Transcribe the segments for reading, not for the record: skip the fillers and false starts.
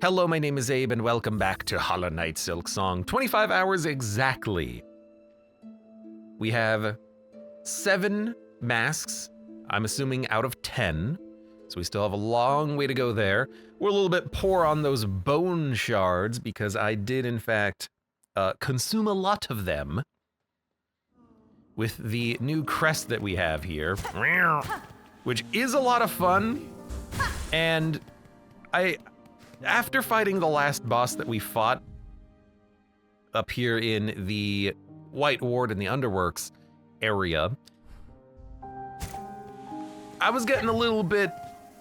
Hello, my name is Abe, and welcome back to Hollow Knight Silksong. 25 hours exactly. We have 7 masks, I'm assuming out of 10, so we still have a long way to go there. We're a little bit poor on those bone shards because I did, in fact, consume a lot of them with the new crest that we have here, which is a lot of fun, and after fighting the last boss that we fought up here in the White Ward in the Underworks area, I was getting a little bit,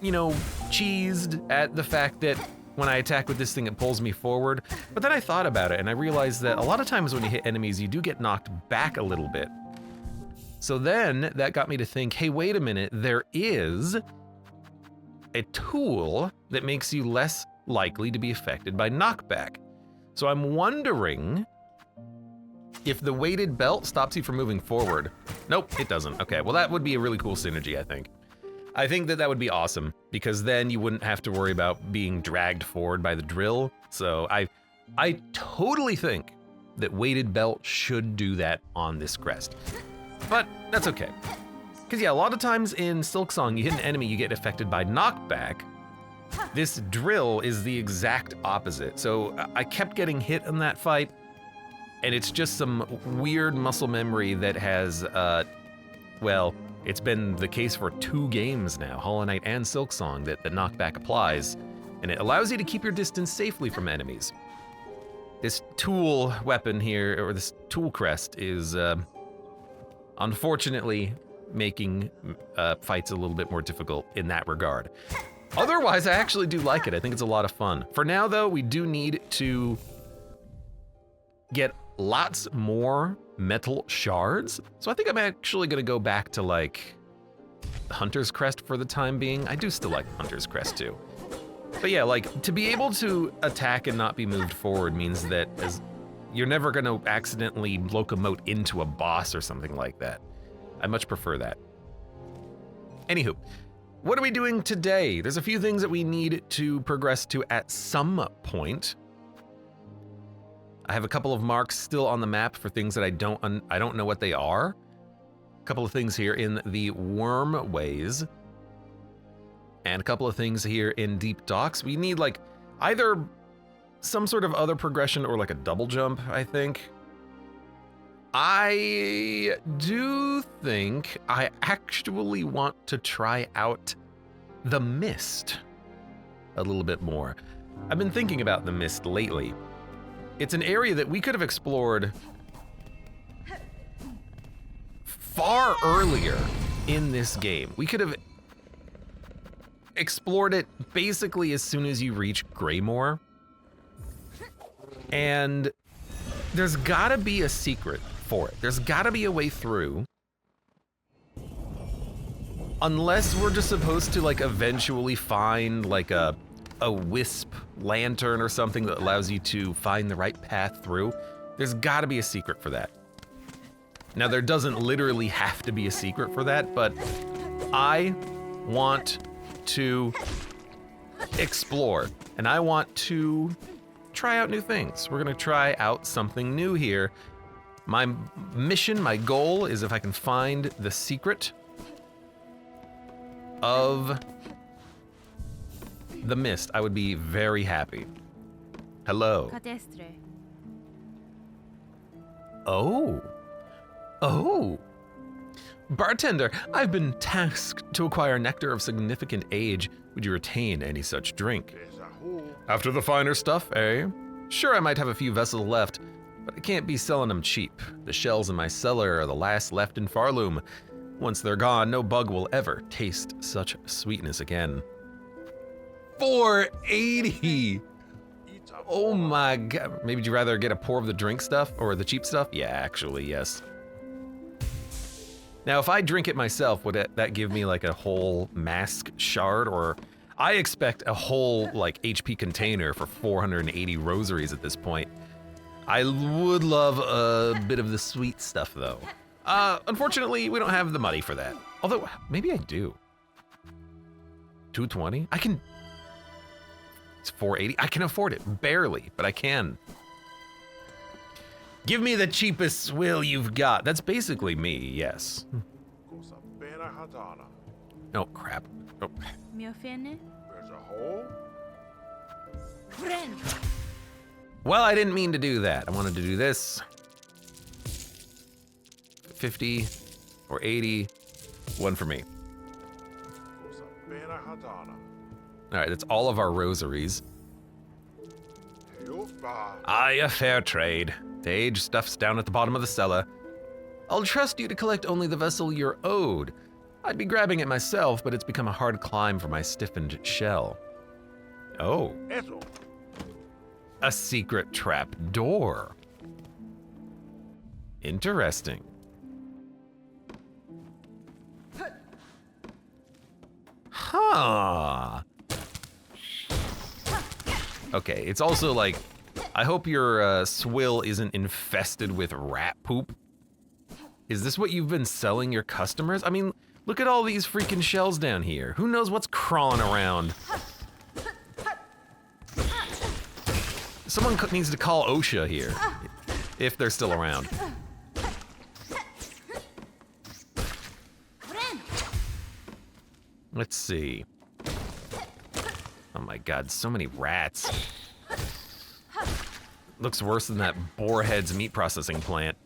cheesed at the fact that when I attack with this thing, it pulls me forward. But then I thought about it and I realized that a lot of times when you hit enemies, you do get knocked back a little bit. So then that got me to think, hey, wait a minute, there is a tool that makes you less likely to be affected by knockback. So I'm wondering if the weighted belt stops you from moving forward. Nope, it doesn't. Okay, well that would be a really cool synergy, I think. I think that would be awesome because then you wouldn't have to worry about being dragged forward by the drill. So I totally think that weighted belt should do that on this crest. But that's okay. Because yeah, a lot of times in Silksong, you hit an enemy, you get affected by knockback. This drill is the exact opposite. So I kept getting hit in that fight, and it's just some weird muscle memory that has, well, it's been the case for 2 games now, Hollow Knight and Silksong, that the knockback applies, and it allows you to keep your distance safely from enemies. This tool weapon here, or this tool crest, is unfortunately making fights a little bit more difficult in that regard. Otherwise, I actually do like it. I think it's a lot of fun. For now, though, we do need to get lots more metal shards. So I think I'm actually gonna go back to like Hunter's Crest for the time being. I do still like Hunter's Crest too. But yeah, like to be able to attack and not be moved forward means that you're never gonna accidentally locomote into a boss or something like that. I much prefer that. Anywho, what are we doing today? There's a few things that we need to progress to at some point. I have a couple of marks still on the map for things that I don't know what they are. A couple of things here in the worm ways. And a couple of things here in deep docks. We need like either some sort of other progression or like a double jump, I think. I do think I actually want to try out the mist a little bit more. I've been thinking about the mist lately. It's an area that we could have explored far earlier in this game. We could have explored it basically as soon as you reach Greymoor. And there's gotta be a secret for it. There's gotta be a way through. Unless we're just supposed to like eventually find like a wisp lantern or something that allows you to find the right path through. There's gotta be a secret for that. Now there doesn't literally have to be a secret for that, but I want to explore and I want to try out new things. We're gonna try out something new here. My mission, my goal is if I can find the secret of the mist, I would be very happy. Hello. Oh. Bartender, I've been tasked to acquire nectar of significant age. Would you retain any such drink? After the finer stuff, eh? Sure, I might have a few vessels left, but I can't be selling them cheap. The shells in my cellar are the last left in Farloom. Once they're gone, no bug will ever taste such sweetness again. 480! Oh my god. Maybe you'd rather get a pour of the drink stuff or the cheap stuff? Yeah, actually, yes. Now, if I drink it myself, would that give me like a whole mask shard? Or I expect a whole like HP container for 480 rosaries at this point. I would love a bit of the sweet stuff though. Unfortunately, we don't have the money for that. Although, maybe I do. 220? I can... It's 480. I can afford it, barely, but I can. Give me the cheapest swill you've got. That's basically me, yes. Oh, crap. Oh. There's a hole? Well, I didn't mean to do that. I wanted to do this. 50 or 80. One for me. All right, that's all of our rosaries. Aye, a fair trade. Sage, stuff's down at the bottom of the cellar. I'll trust you to collect only the vessel you're owed. I'd be grabbing it myself, but it's become a hard climb for my stiffened shell. Oh. A secret trap door. Interesting. Huh. Okay, it's also like, I hope your swill isn't infested with rat poop. Is this what you've been selling your customers? I mean, look at all these freaking shells down here. Who knows what's crawling around? Someone needs to call OSHA here, if they're still around. Let's see. Oh my God, so many rats. Looks worse than that Boarhead's meat processing plant.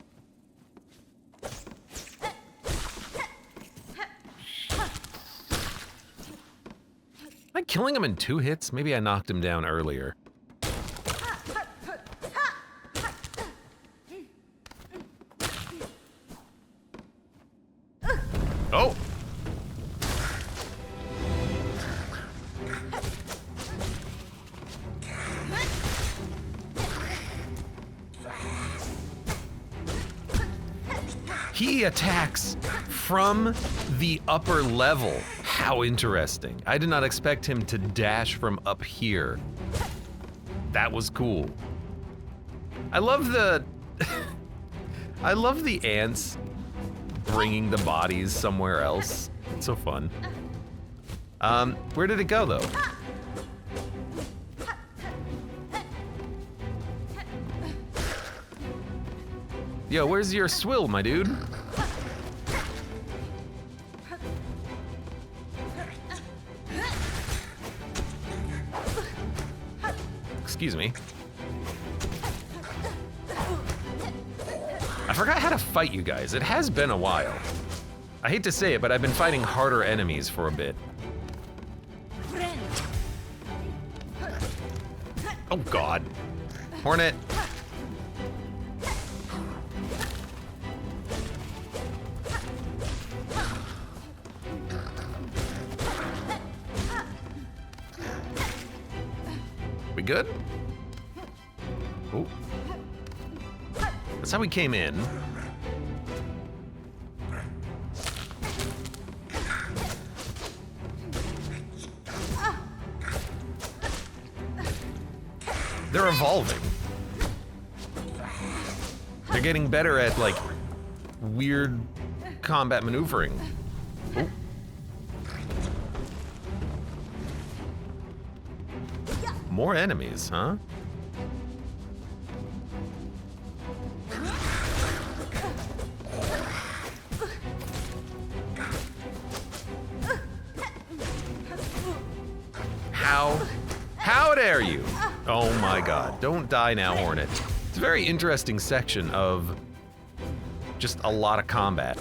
Am I killing him in 2 hits? Maybe I knocked him down earlier. Oh! He attacks from the upper level. How interesting. I did not expect him to dash from up here. That was cool. I love the I love the ants bringing the bodies somewhere else. It's so fun. Where did it go though? Yo, where's your swill, my dude? Excuse me. I forgot how to fight you guys. It has been a while. I hate to say it, but I've been fighting harder enemies for a bit. Oh God. Hornet. We good? Oh. That's how we came in. They're evolving. They're getting better at, like, weird combat maneuvering. Oh. More enemies, huh? How dare you? Oh my God, don't die now, Hornet. It's a very interesting section of just a lot of combat.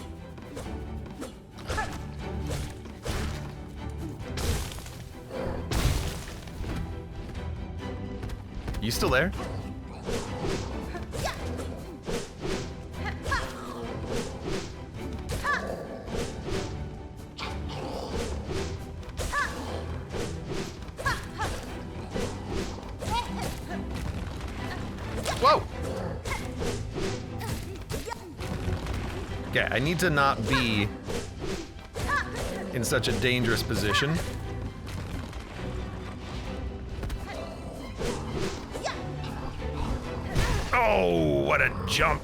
You still there? Whoa! Okay, I need to not be in such a dangerous position. Oh, what a jump!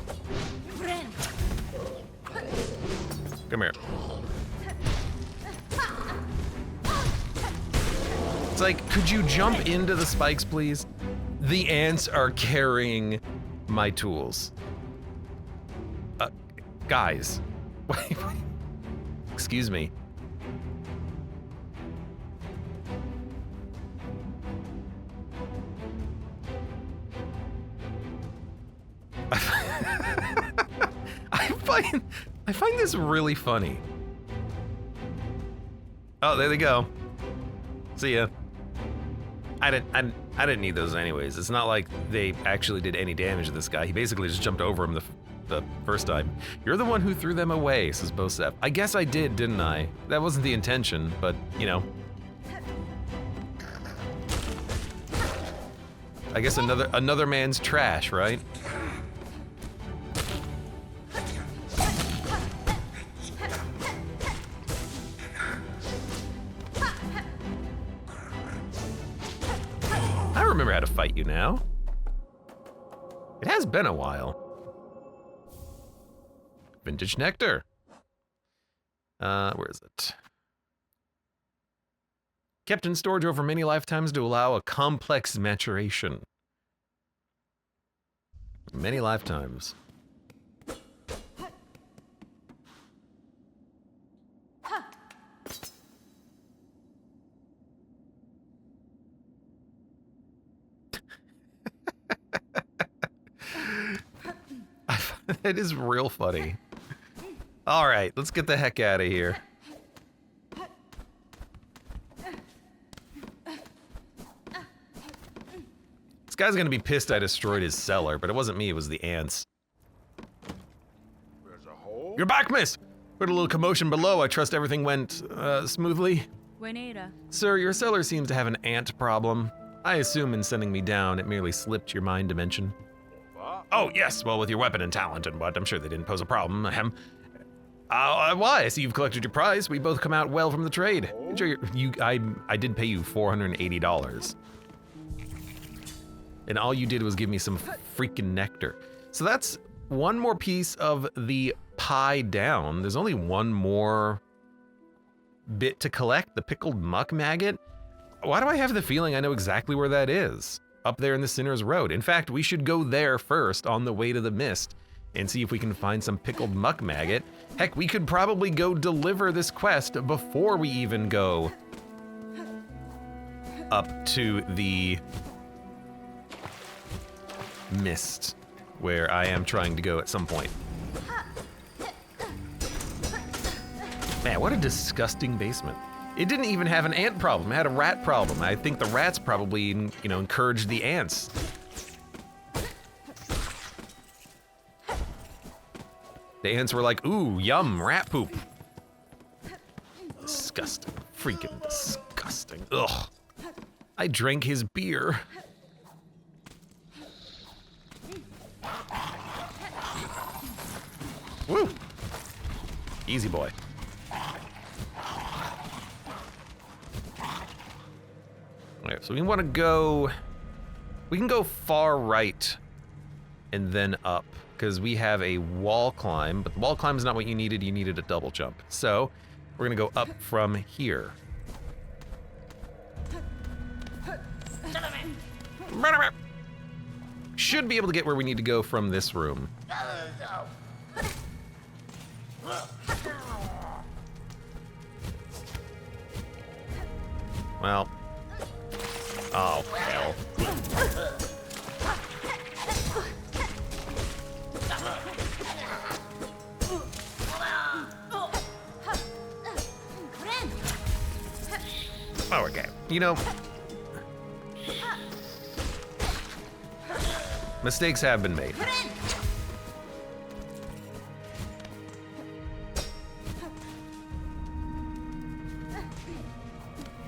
Come here. It's like, could you jump into the spikes, please? The ants are carrying my tools. Guys, wait. Excuse me. I find this really funny. Oh, there they go. See ya. I didn't need those anyways. It's not like they actually did any damage to this guy. He basically just jumped over him the first time. You're the one who threw them away, says Bosef. I guess I did, didn't I? That wasn't the intention, but you know. I guess another man's trash, right? I remember how to fight you now. It has been a while. Vintage nectar. Where is it? Kept in storage over many lifetimes to allow a complex maturation. Many lifetimes. That is real funny. All right, let's get the heck out of here. This guy's gonna be pissed I destroyed his cellar, but it wasn't me, it was the ants. There's a hole? You're back, miss! Heard a little commotion below. I trust everything went, smoothly. Buenera. Sir, your cellar seems to have an ant problem. I assume in sending me down, it merely slipped your mind dimension. Oh, yes, well, with your weapon and talent and what, I'm sure they didn't pose a problem. Ahem. Why? I see you've collected your prize. We both come out well from the trade. Enjoy I did pay you $480. And all you did was give me some freaking nectar. So that's one more piece of the pie down. There's only one more bit to collect, the pickled muck maggot. Why do I have the feeling I know exactly where that is? Up there in the Sinner's Road. In fact, we should go there first on the way to the mist and see if we can find some pickled muck maggot. Heck, we could probably go deliver this quest before we even go up to the mist, where I am trying to go at some point. Man, what a disgusting basement. It didn't even have an ant problem, it had a rat problem. I think the rats probably, you know, encouraged the ants. The ants were like, ooh, yum, rat poop. Disgusting, freaking disgusting. Ugh. I drank his beer. Woo. Easy boy. Alright, so we want to go, we can go far right and then up, because we have a wall climb, but the wall climb is not what you needed a double jump. So we're gonna go up from here. Should be able to get where we need to go from this room. Well, oh hell. Oh, okay. You know, mistakes have been made.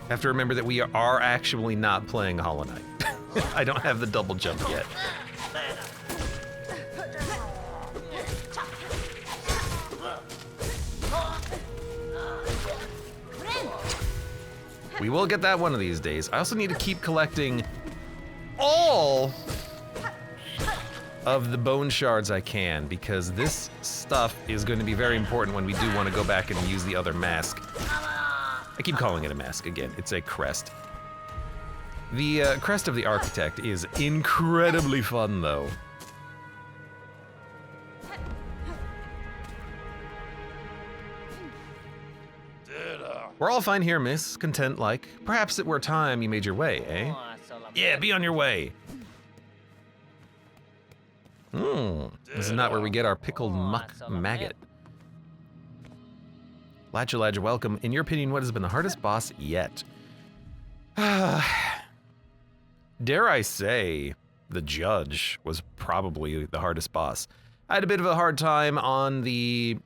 Have to remember that we are actually not playing Hollow Knight. I don't have the double jump yet. We will get that one of these days. I also need to keep collecting all of the bone shards I can, because this stuff is going to be very important when we do want to go back and use the other mask. I keep calling it a mask again. It's a crest. The Crest of the Architect is incredibly fun, though. We're all fine here, miss. Content like. Perhaps it were time you made your way, eh? Yeah, be on your way. This is not where we get our pickled muck maggot. Latcha, welcome. In your opinion, what has been the hardest boss yet? Dare I say, the judge was probably the hardest boss. I had a bit of a hard time on the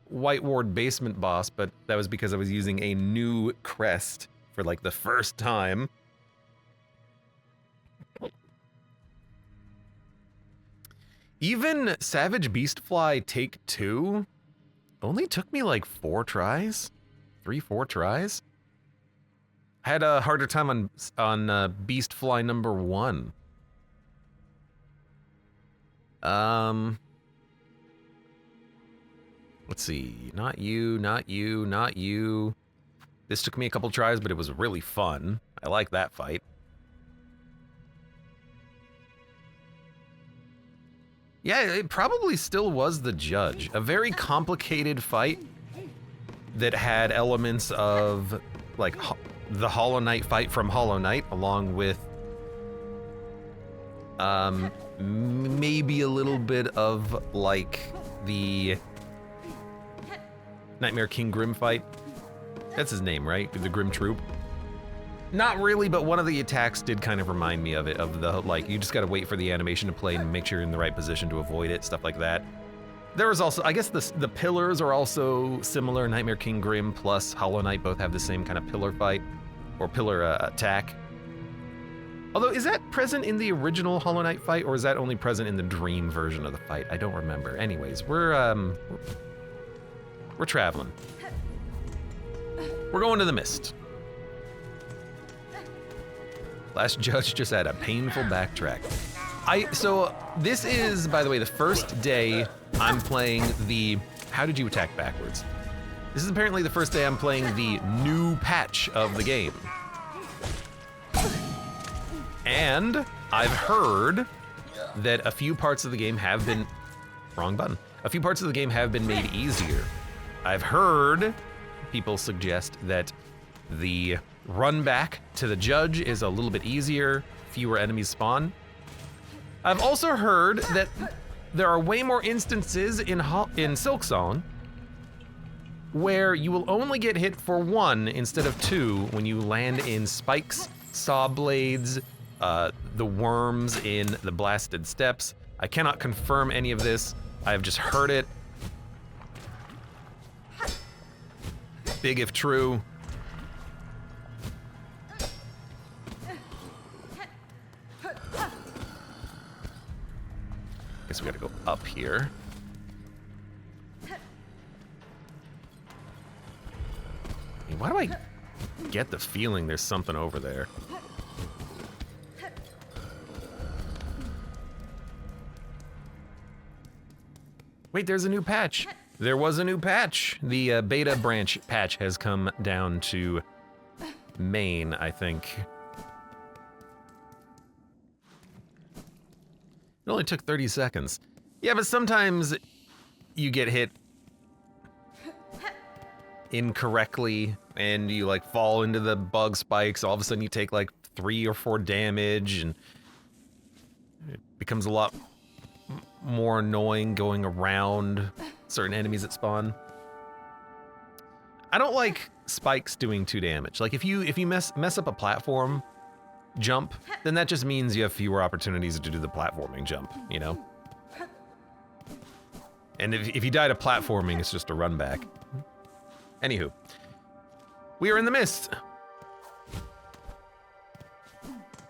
White Ward basement boss, but that was because I was using a new crest for like the first time. Even Savage Beastfly Take 2 only took me like 4 tries. 3-4 tries. I had a harder time on Beastfly number 1. Let's see. Not you, not you, not you. This took me a couple tries, but it was really fun. I like that fight. Yeah, it probably still was the judge. A very complicated fight that had elements of like the Hollow Knight fight from Hollow Knight, along with maybe a little bit of like the Nightmare King Grim fight. That's his name, right? The Grim Troop. Not really, but one of the attacks did kind of remind me of it, of the, like, you just gotta wait for the animation to play and make sure you're in the right position to avoid it, stuff like that. There was also, I guess the pillars are also similar. Nightmare King Grim plus Hollow Knight both have the same kind of pillar fight, or pillar attack. Although, is that present in the original Hollow Knight fight, or is that only present in the Dream version of the fight? I don't remember. Anyways, we're traveling. We're going to the Mist. Last judge just had a painful backtrack. So this is, by the way, the first day I'm playing the, how did you attack backwards? This is apparently the first day I'm playing the new patch of the game. And I've heard that a few parts of the game have been, wrong button. A few parts of the game have been made easier. I've heard people suggest that the run back to the judge is a little bit easier, fewer enemies spawn. I've also heard that there are way more instances in Silksong where you will only get hit for 1 instead of 2 when you land in spikes, saw blades, the worms in the blasted steps. I cannot confirm any of this. I've just heard it. Big if true. Guess we gotta go up here. Why do I get the feeling there's something over there? Wait, there's a new patch. There was a new patch. The beta branch patch has come down to main, I think. It only took 30 seconds. Yeah, but sometimes you get hit incorrectly and you like fall into the bug spikes. All of a sudden you take like 3 or 4 damage and it becomes a lot more annoying going around certain enemies that spawn. I don't like spikes doing 2 damage. Like if you mess up a platform jump, then that just means you have fewer opportunities to do the platforming jump, you know? And if you die to platforming, it's just a run back. Anywho, we are in the Mist.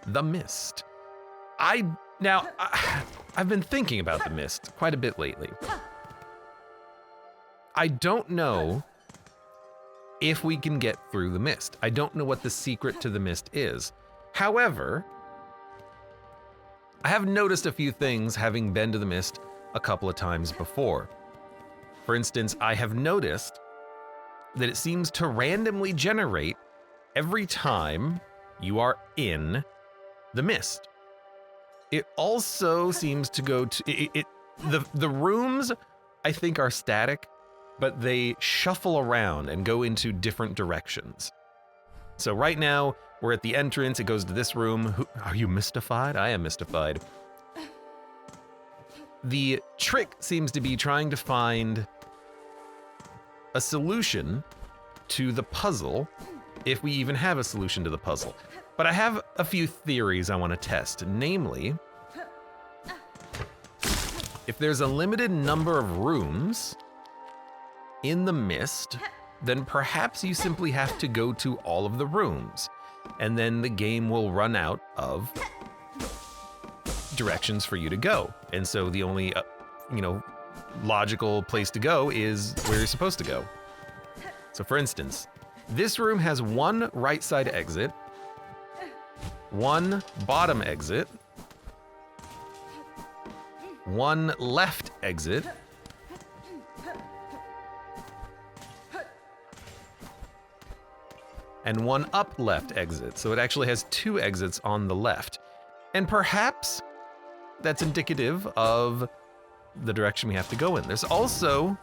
The Mist. I've been thinking about the Mist quite a bit lately. I don't know if we can get through the Mist. I don't know what the secret to the Mist is. However, I have noticed a few things having been to the Mist a couple of times before. For instance, I have noticed that it seems to randomly generate every time you are in the mist. It also seems to go to the rooms, I think, are static, but they shuffle around and go into different directions. So right now we're at the entrance. It goes to this room. Are you mystified? I am mystified. The trick seems to be trying to find a solution to the puzzle, if we even have a solution to the puzzle. But I have a few theories I want to test, namely, if there's a limited number of rooms in the mist, then perhaps you simply have to go to all of the rooms, and then the game will run out of directions for you to go. And so the only, logical place to go is where you're supposed to go. So for instance, this room has one right side exit, one bottom exit, one left exit, and one up left exit. So it actually has two exits on the left. And perhaps that's indicative of the direction we have to go in. There's also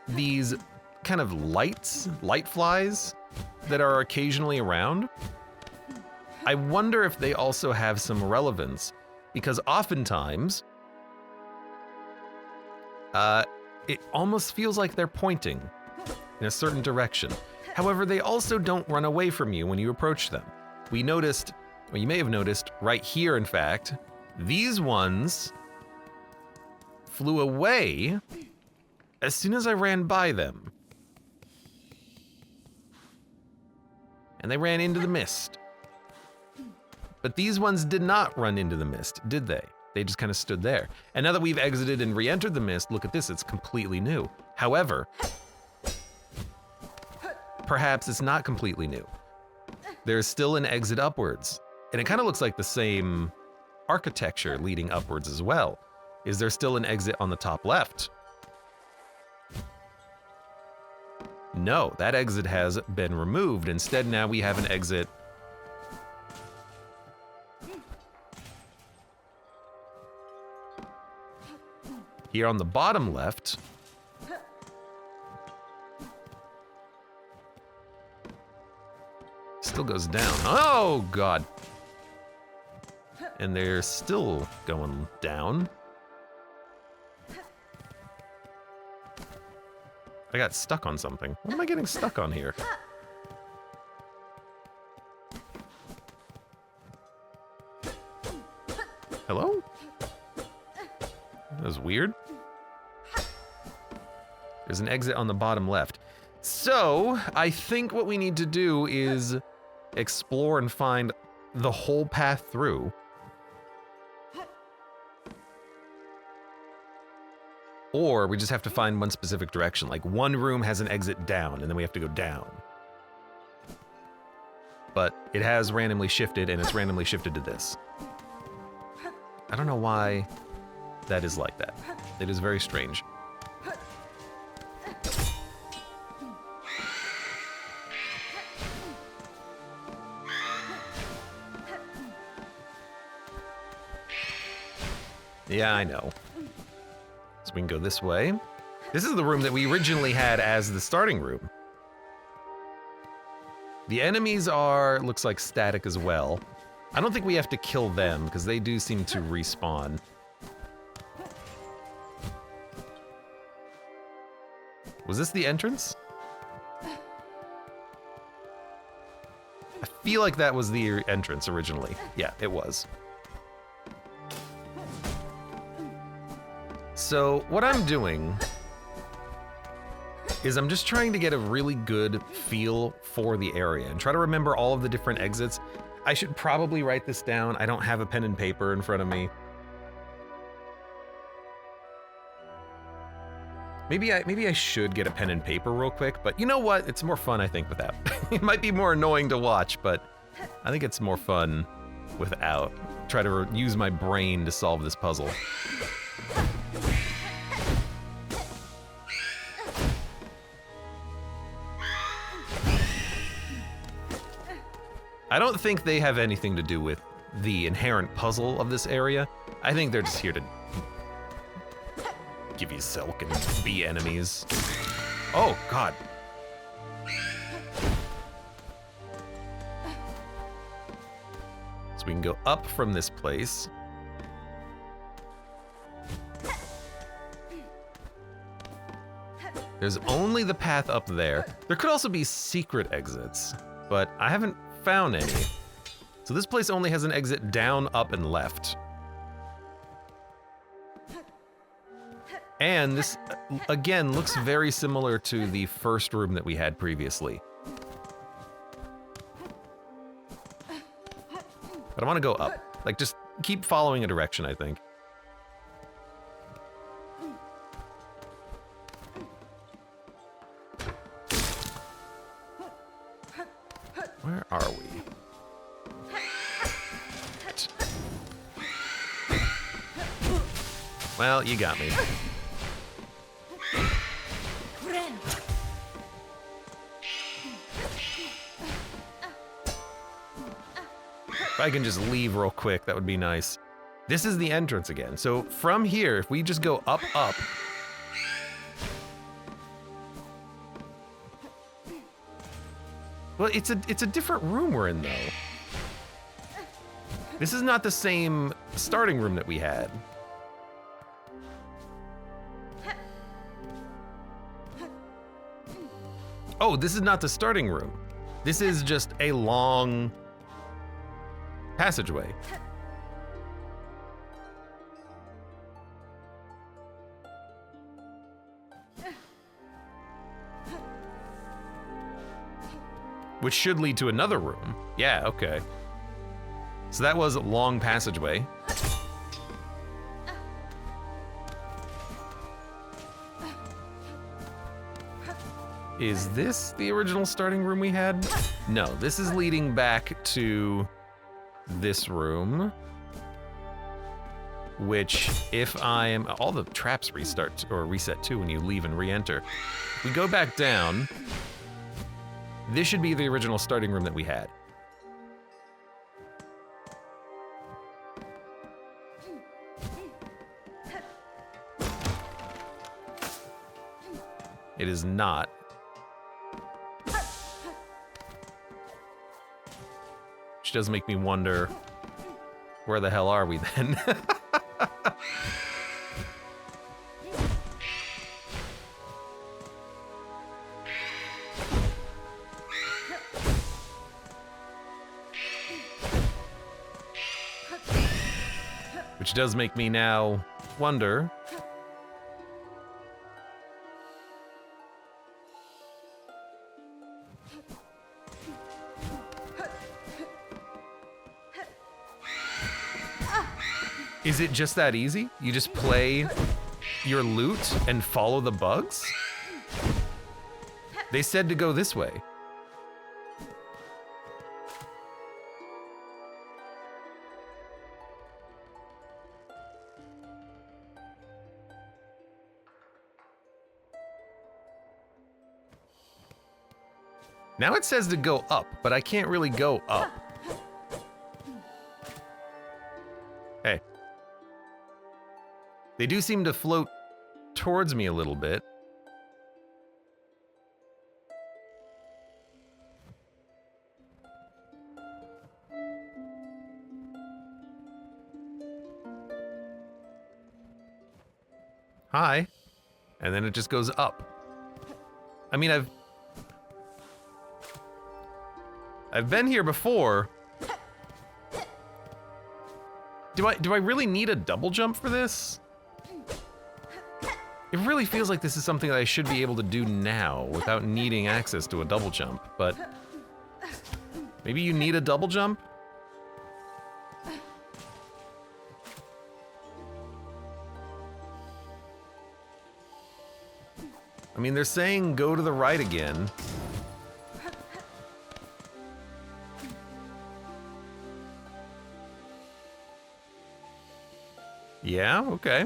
these kind of light flies that are occasionally around. I wonder if they also have some relevance, because oftentimes it almost feels like they're pointing in a certain direction. However, they also don't run away from you when you approach them. You may have noticed right here, in fact, these ones flew away as soon as I ran by them. And they ran into the mist. But these ones did not run into the mist, did they? They just kind of stood there. And now that we've exited and re-entered the mist, look at this, it's completely new. However, perhaps it's not completely new. There's still an exit upwards. And it kind of looks like the same architecture leading upwards as well. Is there still an exit on the top left? No, that exit has been removed. Instead, now we have an exit here on the bottom left. Still goes down. Oh, God. And they're still going down. I got stuck on something. What am I getting stuck on here? Hello? That was weird. There's an exit on the bottom left. So, I think what we need to do is explore and find the whole path through. Or we just have to find one specific direction. Like one room has an exit down and then we have to go down. But it has randomly shifted and it's randomly shifted to this. I don't know why that is like that. It is very strange. Yeah, I know. So we can go this way. This is the room that we originally had as the starting room. The enemies are, looks like, static as well. I don't think we have to kill them because they do seem to respawn. Was this the entrance? I feel like that was the entrance originally. Yeah, it was. So what I'm doing is I'm just trying to get a really good feel for the area and try to remember all of the different exits. I should probably write this down. I don't have a pen and paper in front of me. Maybe I should get a pen and paper real quick, but you know what? It's more fun, I think, without. It might be more annoying to watch, but I think it's more fun without. Try to use my brain to solve this puzzle. I don't think they have anything to do with the inherent puzzle of this area. I think they're just here to give you silk and be enemies. Oh, God. So we can go up from this place. There's only the path up there. There could also be secret exits, but I haven't found any. So this place only has an exit down, up, and left. And this, again, looks very similar to the first room that we had previously. But I want to go up. Like, just keep following a direction, I think. Where are we? Well, you got me. If I can just leave real quick, that would be nice. This is the entrance again. So from here, if we just go up, up. Well, it's a different room we're in, though. This is not the same starting room that we had. Oh, this is not the starting room. This is just a long passageway. Which should lead to another room. Yeah, okay. So that was a long passageway. Is this the original starting room we had? No, this is leading back to this room. Which, if I am, all the traps restart or reset too when you leave and re-enter. We go back down. This should be the original starting room that we had. It is not. Which does make me wonder, where the hell are we then? Which does make me now wonder. Is it just that easy? You just play your loot and follow the bugs? They said to go this way. Now it says to go up, but I can't really go up. Hey. They do seem to float towards me a little bit. Hi. And then it just goes up. I mean, I've been here before. Do I really need a double jump for this? It really feels like this is something that I should be able to do now without needing access to a double jump, but maybe you need a double jump? I mean, they're saying go to the right again. Yeah, okay.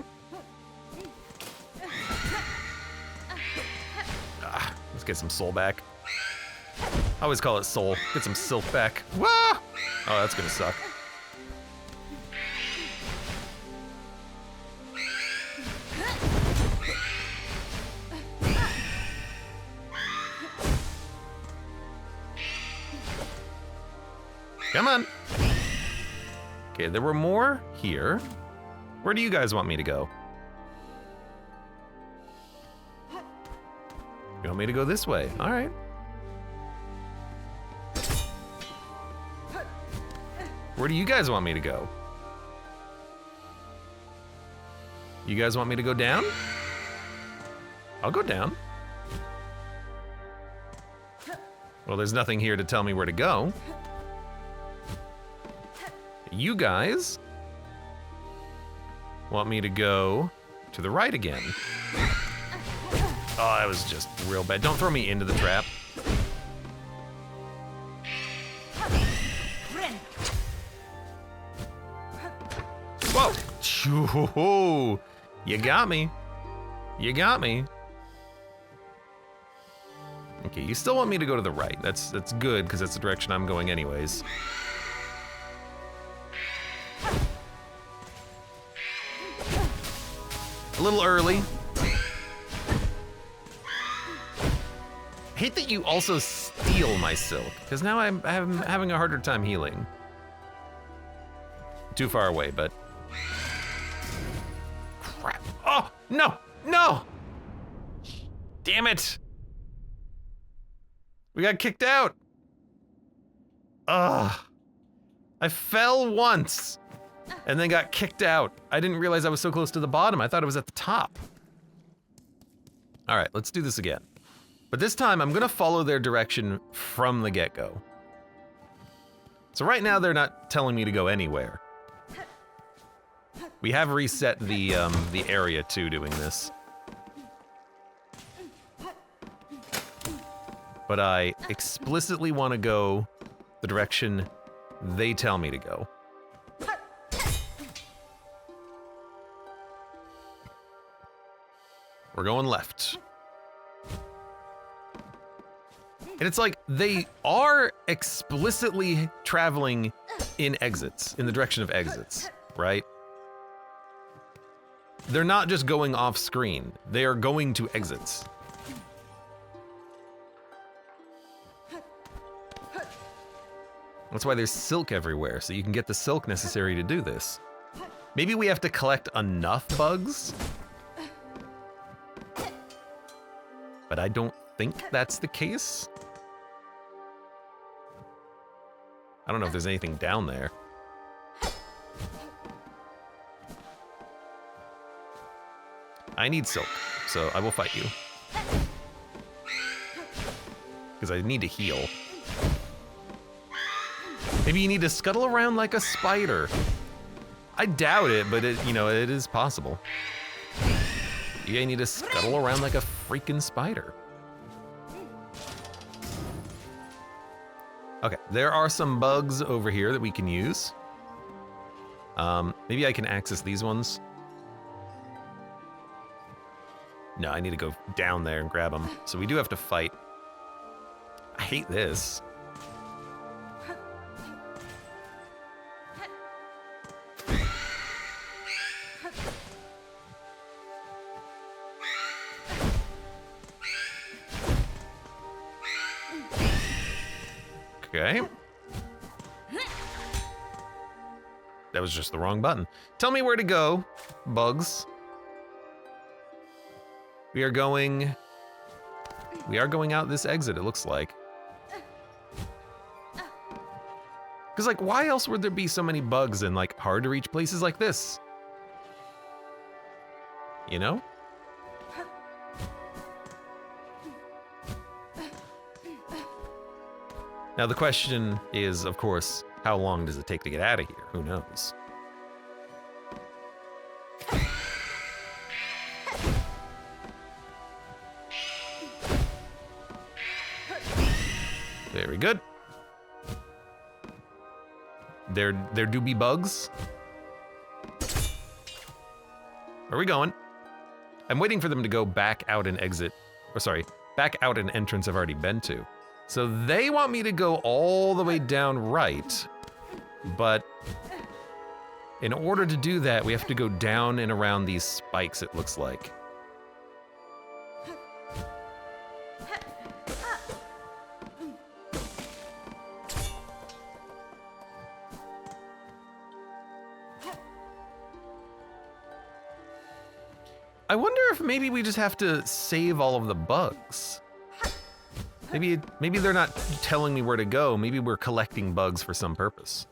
Let's get some soul back. I always call it soul. Get some silk back. Wah! Oh, that's gonna suck. Come on. Okay, there were more here. Where do you guys want me to go? You want me to go this way? All right. Where do you guys want me to go? You guys want me to go down? I'll go down. Well, there's nothing here to tell me where to go. You guys want me to go to the right again. Oh, that was just real bad. Don't throw me into the trap. Whoa! You got me. You got me. Okay, you still want me to go to the right. That's good, because that's the direction I'm going anyways. A little early. I hate that you also steal my silk, because now I'm having a harder time healing. Too far away, but... Crap. Oh, no! No! Damn it! We got kicked out! Ugh. I fell once, and then got kicked out. I didn't realize I was so close to the bottom. I thought it was at the top. All right, let's do this again. But this time, I'm gonna follow their direction from the get-go. So right now, they're not telling me to go anywhere. We have reset the area too doing this. But I explicitly want to go the direction they tell me to go. We're going left. And it's like they are explicitly traveling in exits, in the direction of exits, right? They're not just going off screen. They are going to exits. That's why there's silk everywhere, so you can get the silk necessary to do this. Maybe we have to collect enough bugs? But I don't think that's the case. I don't know if there's anything down there. I need silk, so I will fight you. Because I need to heal. Maybe you need to scuttle around like a spider. I doubt it, but it, you know, it is possible. You need to scuttle around like a freaking spider. Okay, there are some bugs over here that we can use. Maybe I can access these ones. No, I need to go down there and grab them. So we do have to fight. I hate this. Okay. That was just the wrong button. Tell me where to go, bugs. We are going out this exit, it looks like. Because, like, why else would there be so many bugs in, like, hard to reach places like this? You know? Now, the question is, of course, how long does it take to get out of here? Who knows? Very good. There do be bugs. Where are we going? I'm waiting for them to go back out an exit, or sorry, back out an entrance I've already been to. So they want me to go all the way down right, but in order to do that, we have to go down and around these spikes, it looks like. I wonder if maybe we just have to save all of the bugs. Maybe they're not telling me where to go. Maybe we're collecting bugs for some purpose.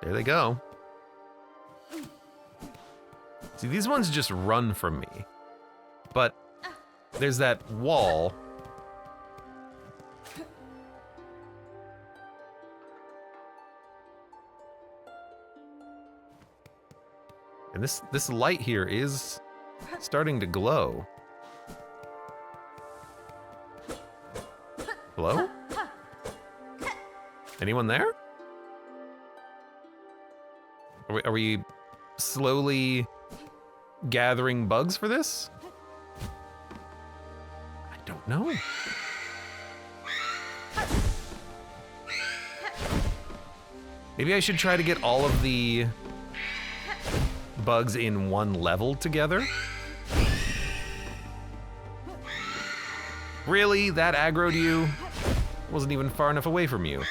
There they go. See, these ones just run from me. But there's that wall. And this light here is starting to glow. Hello? Anyone there? Are we slowly gathering bugs for this? I don't know. Maybe I should try to get all of the bugs in one level together. Really? That aggroed you? Wasn't even far enough away from you.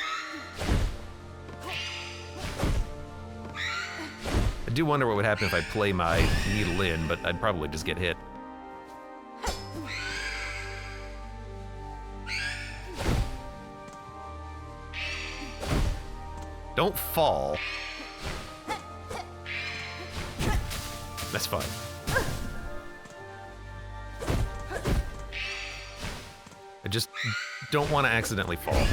I do wonder what would happen if I play my needle in, but I'd probably just get hit. Don't fall. That's fine. I just don't want to accidentally fall.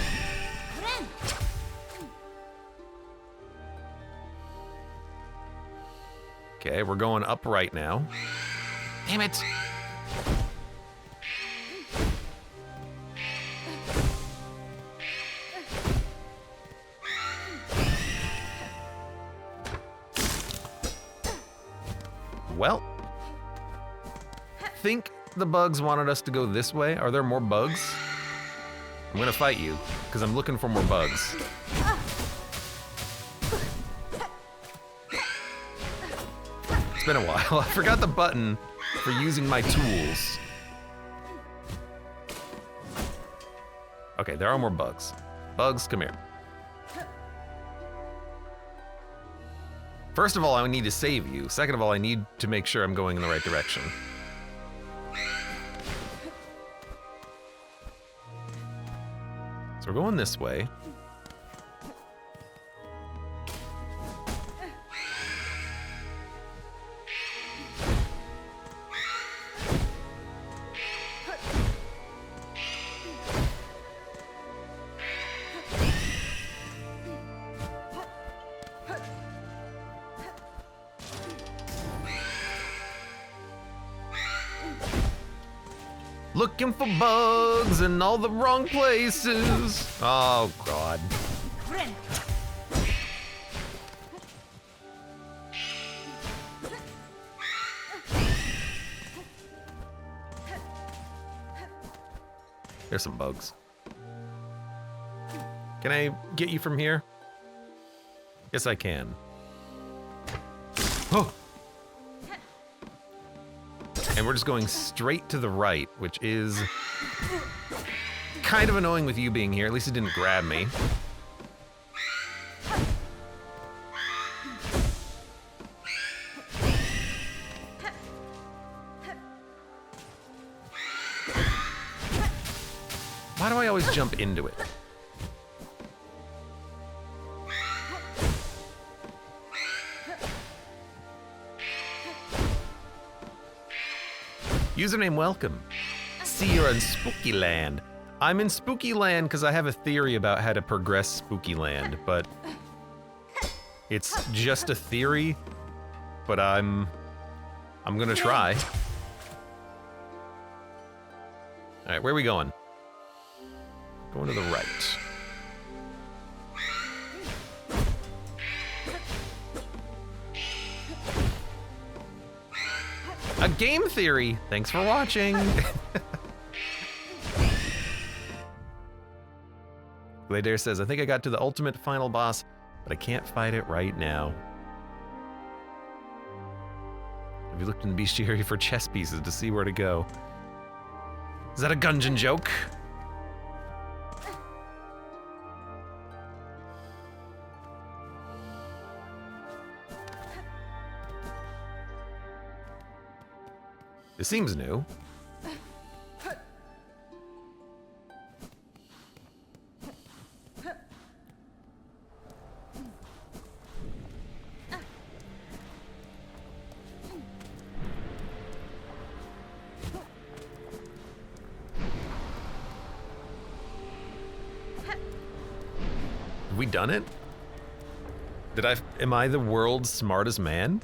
Okay, we're going up right now. Damn it! Well, think the bugs wanted us to go this way. Are there more bugs? I'm gonna fight you, because I'm looking for more bugs. It's been a while. I forgot the button for using my tools. Okay, there are more bugs. Bugs, come here. First of all, I need to save you. Second of all, I need to make sure I'm going in the right direction. So we're going this way. Looking for bugs in all the wrong places. Oh, God. There's some bugs. Can I get you from here? Yes, I can. Oh! And we're just going straight to the right, which is kind of annoying with you being here. At least it didn't grab me. Why do I always jump into it? Username welcome. See, you're in Spooky Land. I'm in Spooky Land because I have a theory about how to progress Spooky Land, but it's just a theory, but I'm gonna try. All right, where are we going? Going to the right. A game theory. Thanks for watching. Glader says, I think I got to the ultimate final boss but I can't fight it right now. Have you looked in the bestiary for chess pieces to see where to go? Is that a Gungeon joke? It seems new. Have we done it? Am I the world's smartest man?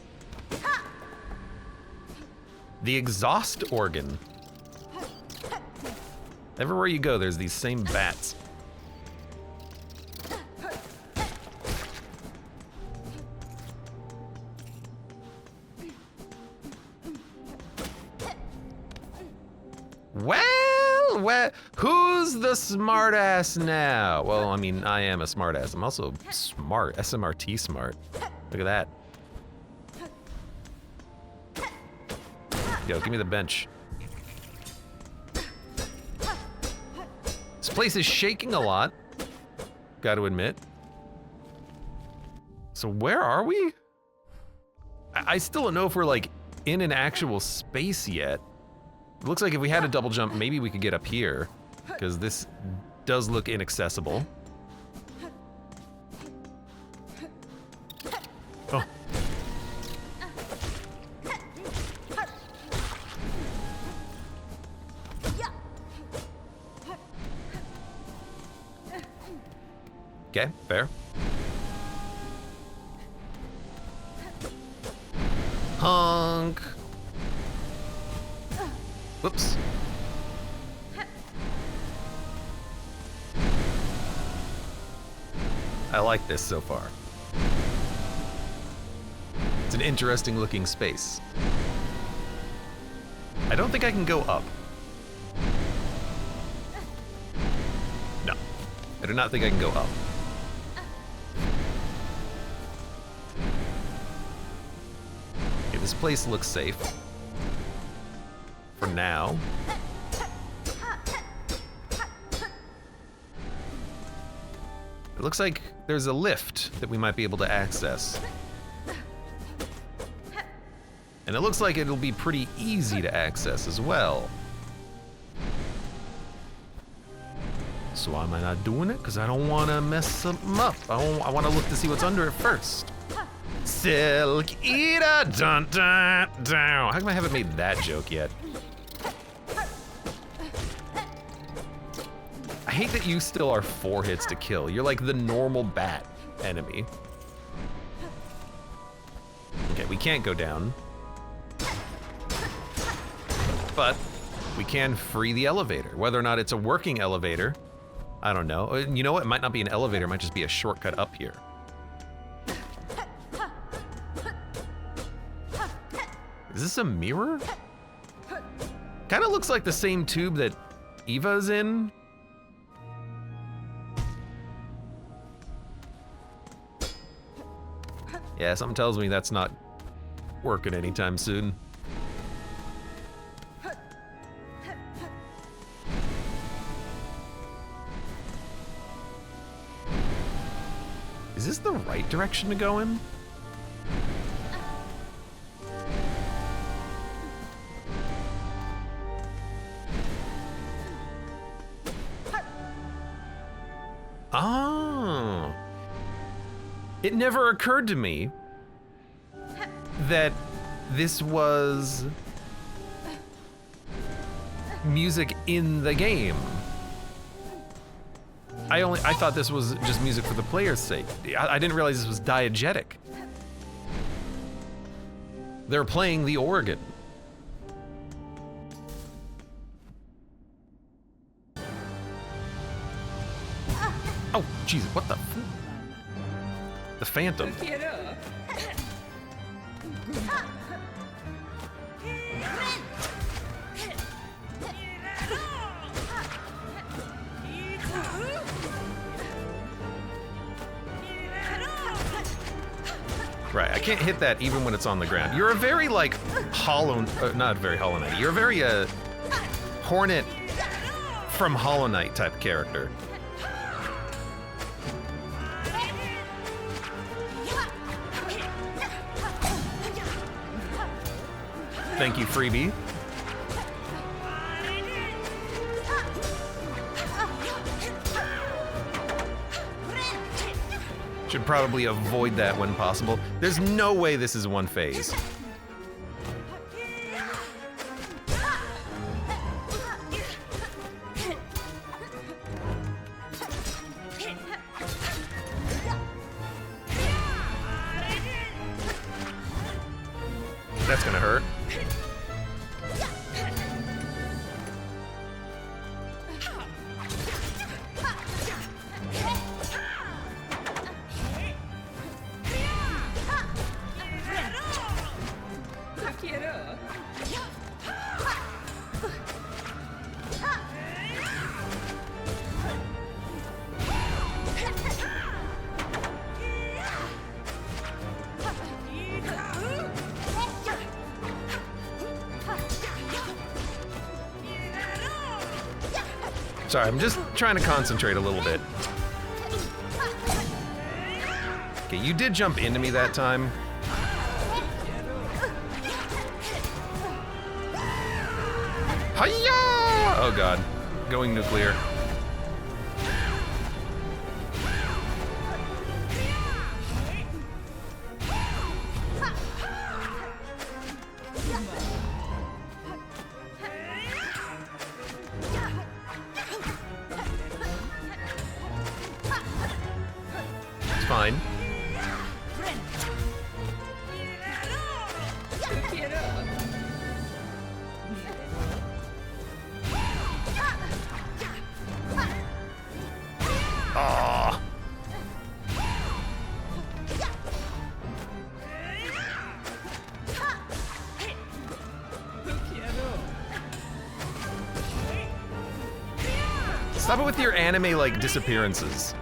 The exhaust organ. Everywhere you go, there's these same bats. Well, who's the smartass now? Well, I mean, I am a smartass. I'm also smart, SMRT smart. Look at that. Yo, give me the bench. This place is shaking a lot, gotta admit. So where are we? I still don't know if we're like in an actual space yet. It looks like if we had a double jump, maybe we could get up here, because this does look inaccessible. Oh. Okay, fair. Honk. Whoops. I like this so far. It's an interesting looking space. I don't think I can go up. No, I do not think I can go up. Okay, this place looks safe. For now. It looks like there's a lift that we might be able to access. And it looks like it'll be pretty easy to access as well. So why am I not doing it? Because I don't want to mess something up. I want to look to see what's under it first. Silk Eater, dun dun dun. How come I haven't made that joke yet? I hate that you still are 4 hits to kill. You're like the normal bat enemy. Okay, we can't go down. But we can free the elevator. Whether or not it's a working elevator, I don't know. You know what? It might not be an elevator, it might just be a shortcut up here. Is this a mirror? Kind of looks like the same tube that Eva's in. Yeah, something tells me that's not working anytime soon. Is this the right direction to go in? Oh. It never occurred to me that this was music in the game. I thought this was just music for the player's sake. I didn't realize this was diegetic. They're playing the organ. Oh, Jesus, what the? The Phantom. Right, I can't hit that even when it's on the ground. You're a very, like, not very Hollow Knight. You're a very, Hornet from Hollow Knight type character. Thank you, freebie. Should probably avoid that when possible. There's no way this is one phase. That's gonna hurt. Sorry, I'm just trying to concentrate a little bit. Okay, you did jump into me that time. Hiya! Oh god, going nuclear. Fine. Ah. Stop it with your anime like disappearances.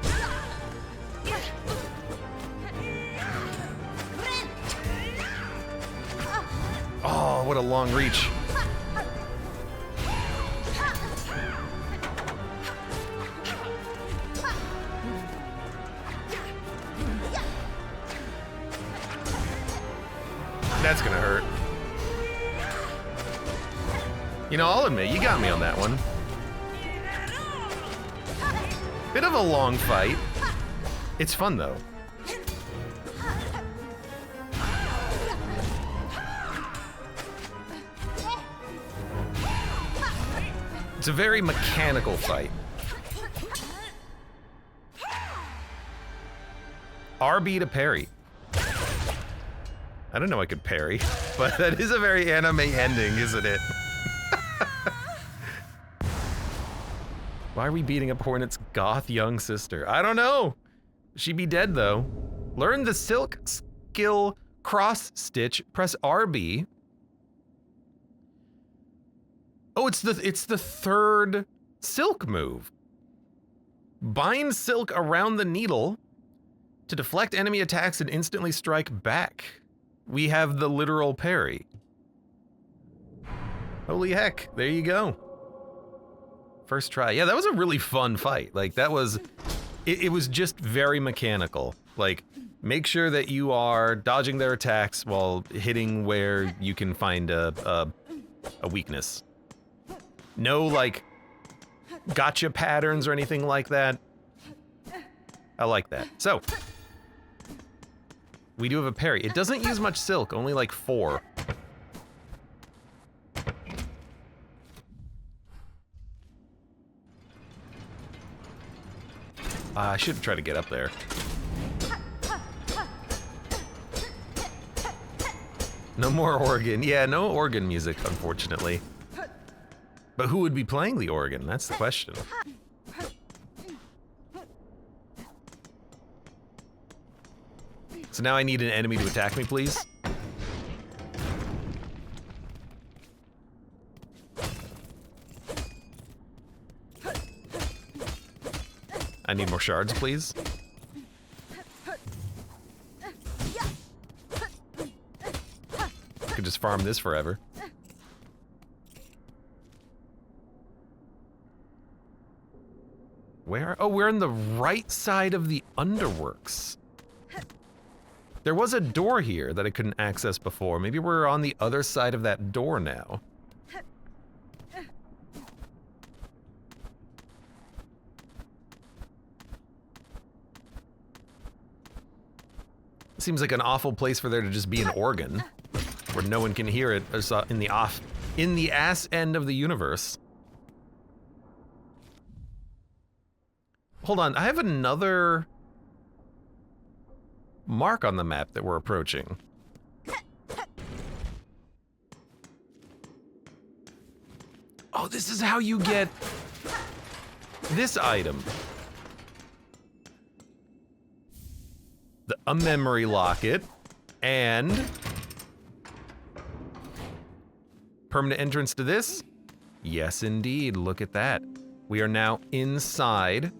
Oh, what a long reach. That's gonna hurt. You know, I'll admit, you got me on that one. Bit of a long fight. It's fun, though. It's a very mechanical fight. RB to parry. I don't know I could parry, but that is a very anime ending, isn't it? Why are we beating up Hornet's goth young sister? I don't know. She'd be dead though. Learn the silk skill cross stitch, press RB. Oh, it's the third silk move. Bind silk around the needle to deflect enemy attacks and instantly strike back. We have the literal parry. Holy heck, there you go. First try. Yeah, that was a really fun fight. Like, that was, it was just very mechanical. Like, make sure that you are dodging their attacks while hitting where you can find a weakness. No, like, gotcha patterns or anything like that. I like that. So, we do have a parry. It doesn't use much silk, only like 4. I should try to get up there. No more organ. Yeah, no organ music, unfortunately. But who would be playing the organ? That's the question. So now I need an enemy to attack me, please. I need more shards, please. could just farm this forever. Where? Oh, we're on the right side of the underworks. There was a door here that I couldn't access before. Maybe we're on the other side of that door now. Seems like an awful place for there to just be an organ, where no one can hear it in the ass end of the universe. Hold on, I have another mark on the map that we're approaching. Oh, this is how you get this item. A memory locket, and permanent entrance to this? Yes, indeed, look at that. We are now inside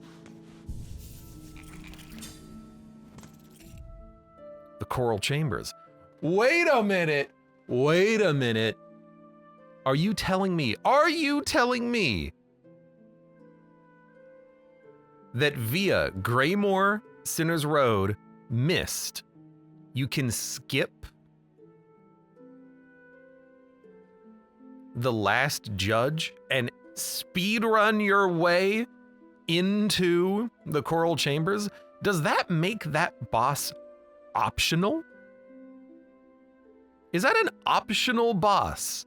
the coral chambers. Wait a minute, wait a minute. Are you telling me that via Greymore Sinners Road Mist, you can skip the last judge and speedrun your way into the coral chambers? Does that make that boss optional? Is that an optional boss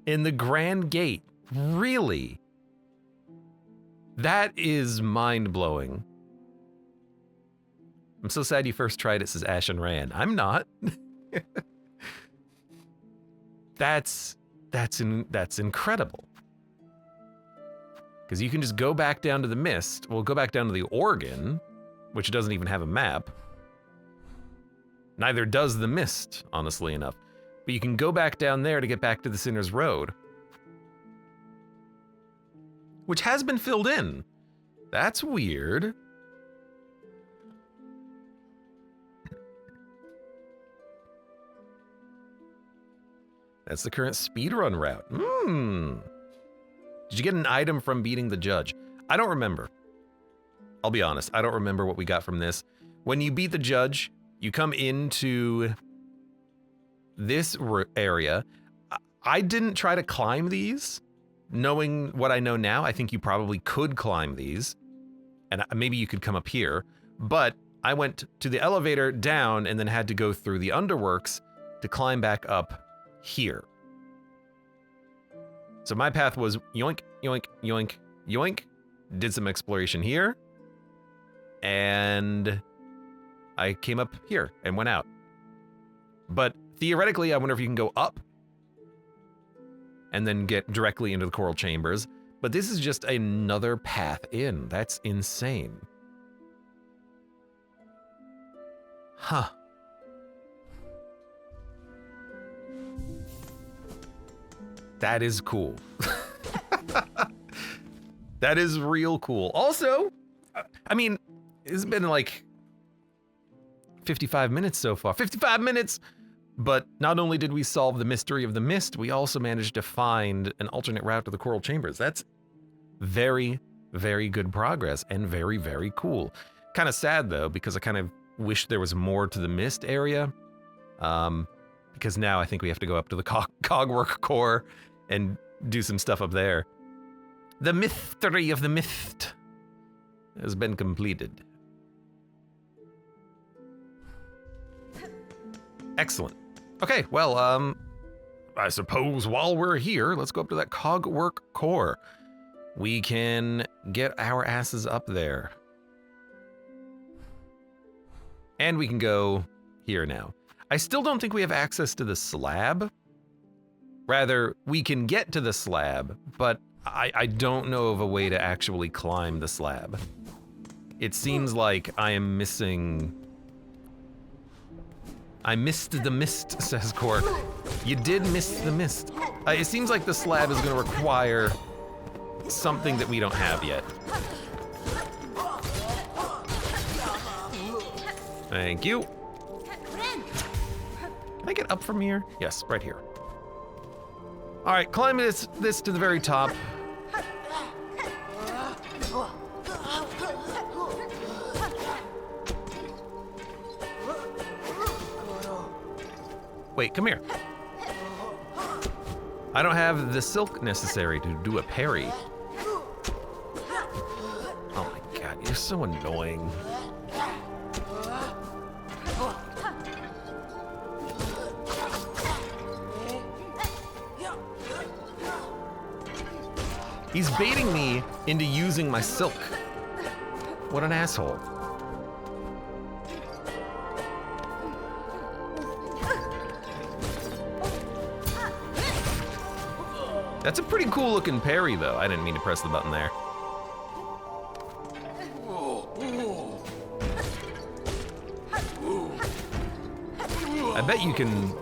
in the Grand Gate? Really? That is mind-blowing. I'm so sad you first tried it, says Ash and Rand. I'm not. That's incredible. Because you can just go back down to the mist. Well, go back down to the organ, which doesn't even have a map. Neither does the mist, honestly enough. But you can go back down there to get back to the Sinner's Road, which has been filled in. That's weird. That's the current speedrun route. Did you get an item from beating the judge? I don't remember. I'll be honest, I don't remember what we got from this. When you beat the judge, you come into this area. I didn't try to climb these. Knowing what I know now, I think you probably could climb these. And maybe you could come up here. But I went to the elevator down and then had to go through the underworks to climb back up here. So my path was yoink, yoink, yoink, yoink. Did some exploration here. And I came up here and went out. But theoretically, I wonder if you can go up and then get directly into the coral chambers. But this is just another path in. That's insane. Huh. That is cool. That is real cool. Also, I mean, it's been like 55 minutes so far. 55 minutes! But not only did we solve the mystery of the mist, we also managed to find an alternate route to the coral chambers. That's very, very good progress and very, very cool. Kind of sad though, because I kind of wish there was more to the mist area. Because now I think we have to go up to the Cogwork core and do some stuff up there. The mystery of the mist has been completed. Excellent. Okay, well, I suppose while we're here, let's go up to that Cogwork core. We can get our asses up there. And we can go here now. I still don't think we have access to the slab. Rather, we can get to the slab, but I don't know of a way to actually climb the slab. It seems like I am missing... I missed the mist, says Cork. You did miss the mist. It seems like the slab is going to require something that we don't have yet. Thank you. Can I I get up from here? Yes, right here. All right, climb this to the very top. Wait, come here. I don't have the silk necessary to do a parry. Oh my god, you're so annoying. He's baiting me into using my silk. What an asshole. That's a pretty cool looking parry though. I didn't mean to press the button there. I bet you can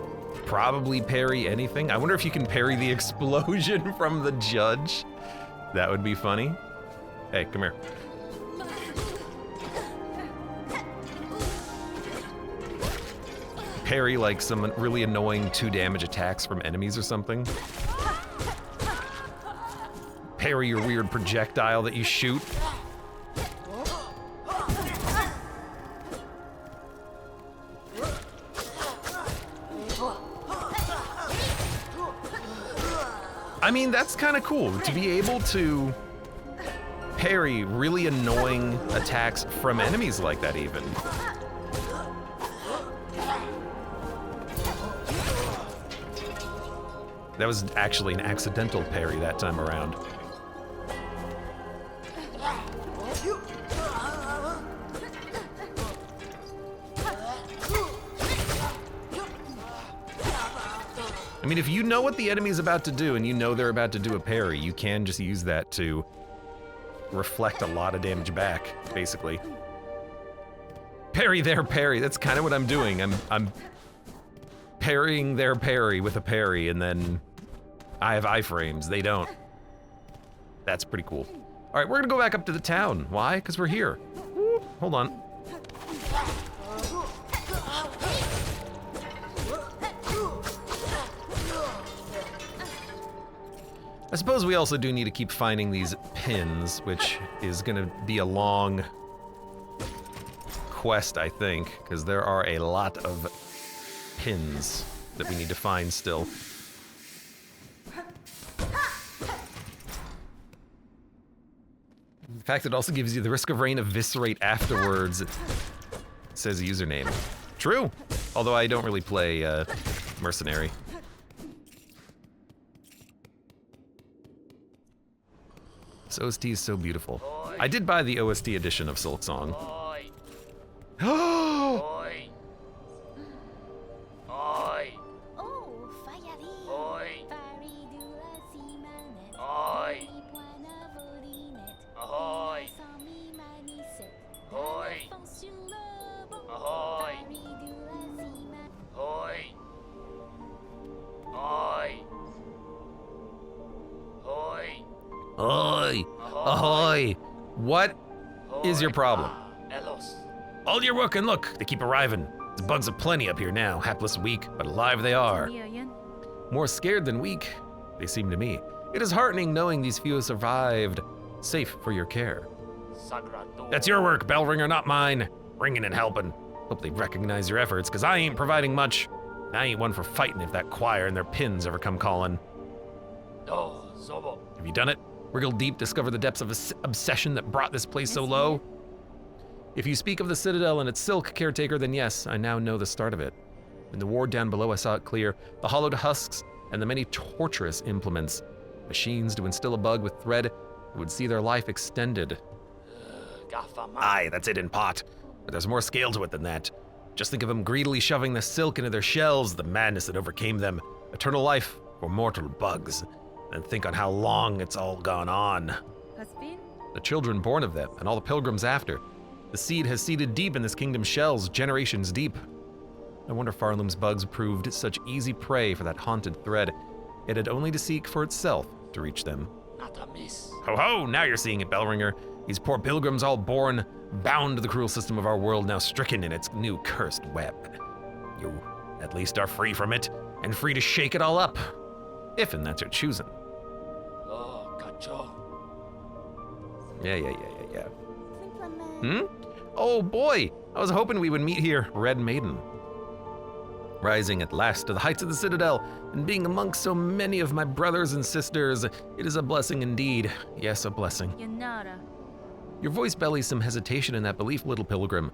probably parry anything. I wonder if you can parry the explosion from the judge. That would be funny. Hey, come here. Parry like some really annoying 2 damage attacks from enemies or something. Parry your weird projectile that you shoot. I mean, that's kind of cool to be able to parry really annoying attacks from enemies like that even. That was actually an accidental parry that time around. I mean, if you know what the enemy's about to do and you know they're about to do a parry, you can just use that to reflect a lot of damage back, basically. Parry their parry, that's kind of what I'm doing. I'm parrying their parry with a parry, and then I have iframes, they don't. That's pretty cool. All right, we're gonna go back up to the town. Why? Because we're here. Woo, hold on. I suppose we also do need to keep finding these pins, which is gonna be a long quest, I think, because there are a lot of pins that we need to find still. In fact, it also gives you the risk of rain eviscerate afterwards. It says username. True, although I don't really play mercenary. This OST is so beautiful. I did buy the OST edition of Silksong. Oh! Ahoy! Ahoy! What is your problem? All your work and look, they keep arriving. There's bugs aplenty up here now, hapless weak, but alive they are. More scared than weak, they seem to me. It is heartening knowing these few have survived, safe for your care. That's your work, bell ringer, not mine. Ringing and helping. Hope they recognize your efforts, cause I ain't providing much. I ain't one for fighting if that choir and their pins ever come calling. Have you done it? Wriggle deep, discover the depths of obsession that brought this place so low? If you speak of the Citadel and its silk caretaker, then yes, I now know the start of it. In the ward down below, I saw it clear. The hollowed husks and the many torturous implements. Machines to instill a bug with thread that would see their life extended. Aye, that's it in pot. But there's more scale to it than that. Just think of them greedily shoving the silk into their shells, the madness that overcame them. Eternal life for mortal bugs. And think on how long it's all gone on. The children born of them, and all the pilgrims after. The seed has seeded deep in this kingdom's shells, generations deep. No wonder Farloom's bugs proved such easy prey for that haunted thread. It had only to seek for itself to reach them. Ho ho, now you're seeing it, Bellringer. These poor pilgrims all born, bound to the cruel system of our world, now stricken in its new cursed web. You at least are free from it, and free to shake it all up. If and that's your choosing. Yeah. Oh boy, I was hoping we would meet here, Red Maiden. Rising at last to the heights of the Citadel, and being amongst so many of my brothers and sisters, it is a blessing indeed. Yes, a blessing. Yanara. Your voice bellies some hesitation in that belief, little pilgrim.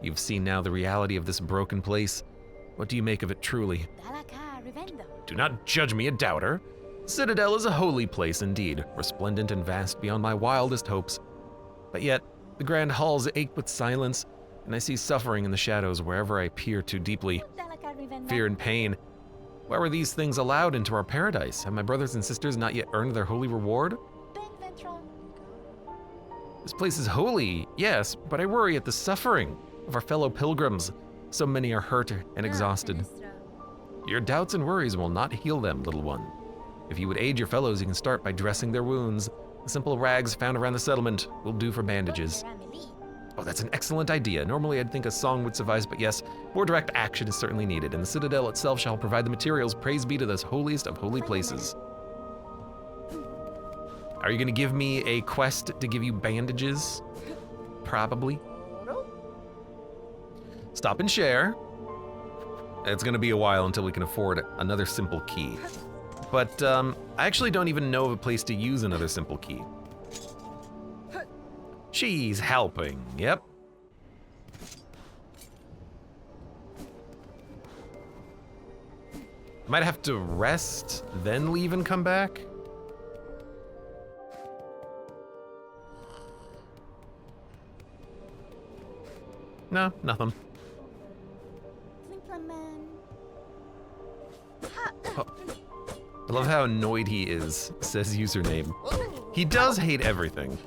You've seen now the reality of this broken place. What do you make of it truly? Do not judge me a doubter. Citadel is a holy place indeed, resplendent and vast beyond my wildest hopes. But yet, the grand halls ache with silence, and I see suffering in the shadows wherever I peer too deeply. Fear and pain. Why were these things allowed into our paradise? Have my brothers and sisters not yet earned their holy reward? This place is holy, yes, but I worry at the suffering of our fellow pilgrims. So many are hurt and exhausted. Your doubts and worries will not heal them, little one. If you would aid your fellows, you can start by dressing their wounds. The simple rags found around the settlement will do for bandages. Oh, that's an excellent idea. Normally I'd think a song would suffice, but yes, more direct action is certainly needed, and the Citadel itself shall provide the materials. Praise be to this holiest of holy places. Are you gonna give me a quest to give you bandages? Probably. Stop and share. It's gonna be a while until we can afford another simple key. But I actually don't even know of a place to use another simple key. She's helping, yep. Might have to rest, then leave and come back. No, nothing. Oh. I love how annoyed he is, says username. He does hate everything.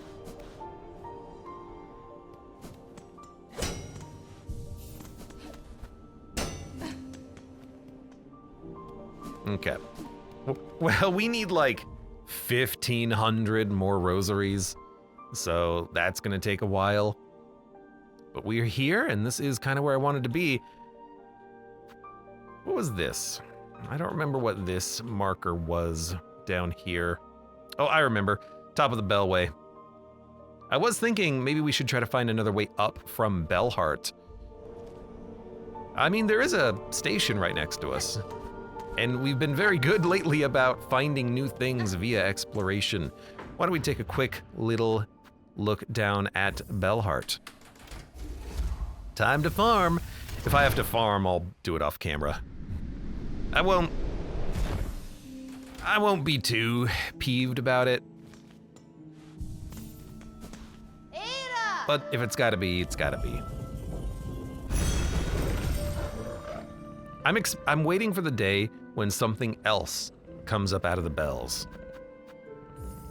Okay. Well, we need like 1,500 more rosaries, so that's gonna take a while. But we're here, and this is kind of where I wanted to be. What was this? I don't remember what this marker was down here. Oh, I remember. Top of the Bellway. I was thinking maybe we should try to find another way up from Bellheart. I mean, there is a station right next to us. And we've been very good lately about finding new things via exploration. Why don't we take a quick little look down at Bellheart? Time to farm. If I have to farm, I'll do it off camera. I won't be too peeved about it. But if it's gotta be, it's gotta be. I'm waiting for the day when something else comes up out of the bells.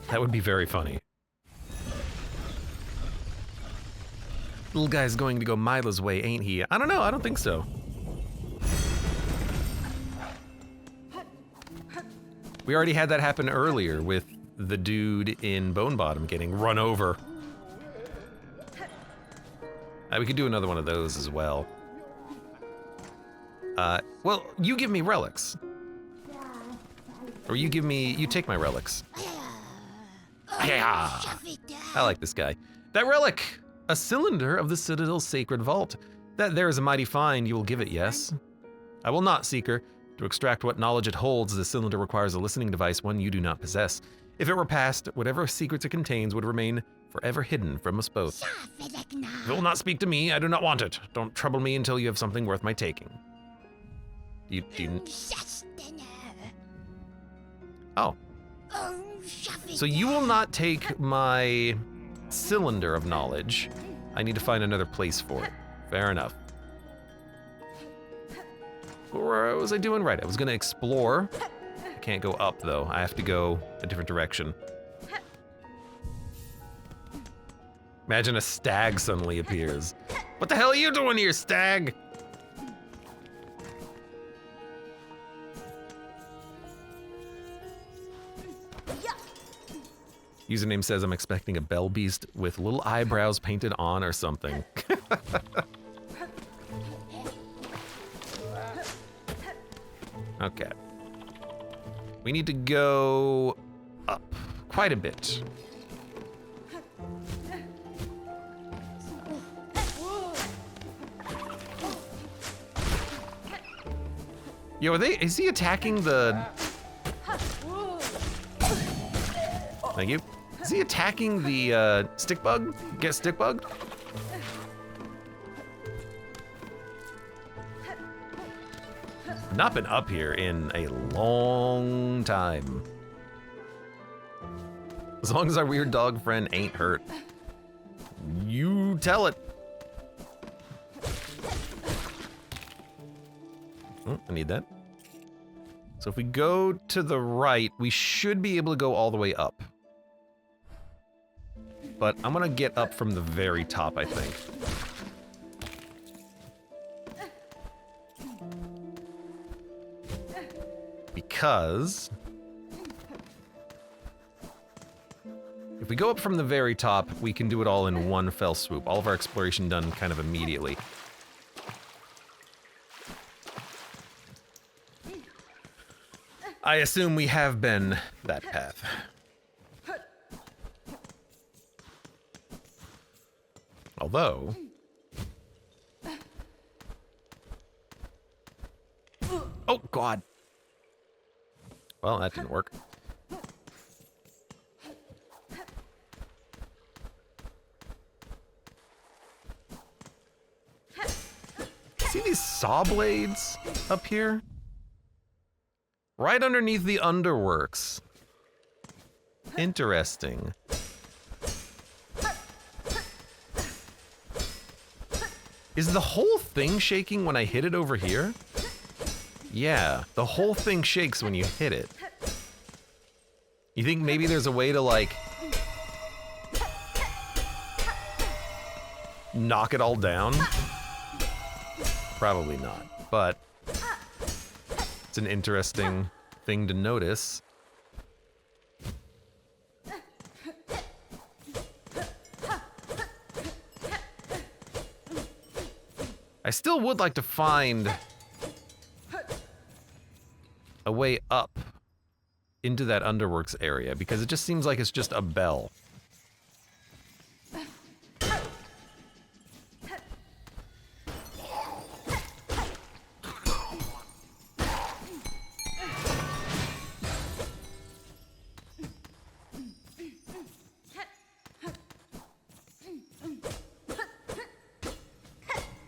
That would be very funny. Little guy's going to go Mila's way, ain't he? I don't know, I don't think so. We already had that happen earlier with the dude in Bone Bottom getting run over. We could do another one of those as well. Well, you give me relics. Or you take my relics. Yeah. I like this guy. That relic! A cylinder of the Citadel's sacred vault. That there is a mighty find, you will give it, yes? I will not, Seeker. To extract what knowledge it holds, the cylinder requires a listening device, one you do not possess. If it were passed, whatever secrets it contains would remain forever hidden from us both. If it will not speak to me, I do not want it. Don't trouble me until you have something worth my taking. Oh. So you will not take my cylinder of knowledge. I need to find another place for it. Fair enough. What was I doing right? I was gonna explore. I can't go up though. I have to go a different direction. Imagine a stag suddenly appears. What the hell are you doing here, stag? Username says I'm expecting a bell beast with little eyebrows painted on or something. Okay. We need to go up quite a bit. Yo, is he attacking the... Thank you. Is he attacking the stick bug? Get stick bugged? Not been up here in a long time. As long as our weird dog friend ain't hurt. You tell it. Oh, I need that. So if we go to the right, we should be able to go all the way up. But I'm gonna get up from the very top, I think. Because if we go up from the very top, we can do it all in one fell swoop. All of our exploration done kind of immediately. I assume we have been that path. Although... Oh, God. Well, that didn't work. See these saw blades up here? Right underneath the underworks. Interesting. Is the whole thing shaking when I hit it over here? Yeah, the whole thing shakes when you hit it. You think maybe there's a way to, like, knock it all down? Probably not, but it's an interesting thing to notice. I still would like to find a way up into that underworks area, because it just seems like it's just a bell.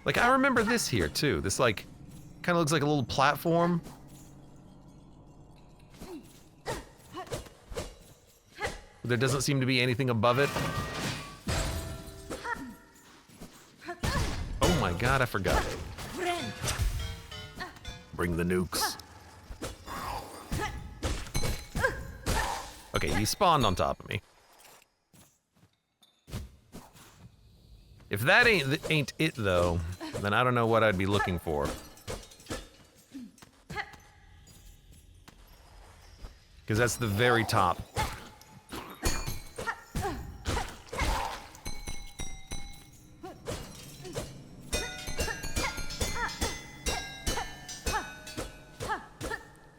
Like, I remember this here too. This, like, kind of looks like a little platform. There doesn't seem to be anything above it. Oh my God, I forgot. Bring the nukes. Okay, he spawned on top of me. If that ain't it though, then I don't know what I'd be looking for. Because that's the very top.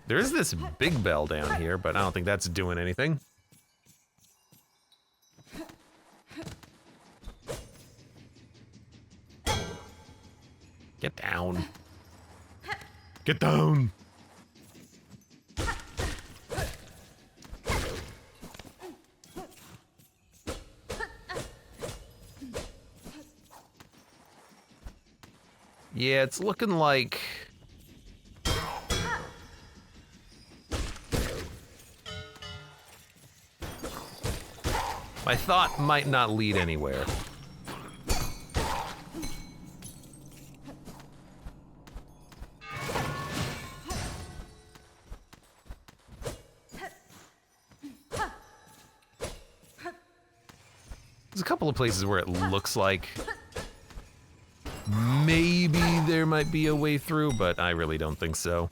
There is this big bell down here, but I don't think that's doing anything. Get down. Get down. Yeah, it's looking like... my thought might not lead anywhere. There's a couple of places where it looks like maybe there might be a way through, but I really don't think so.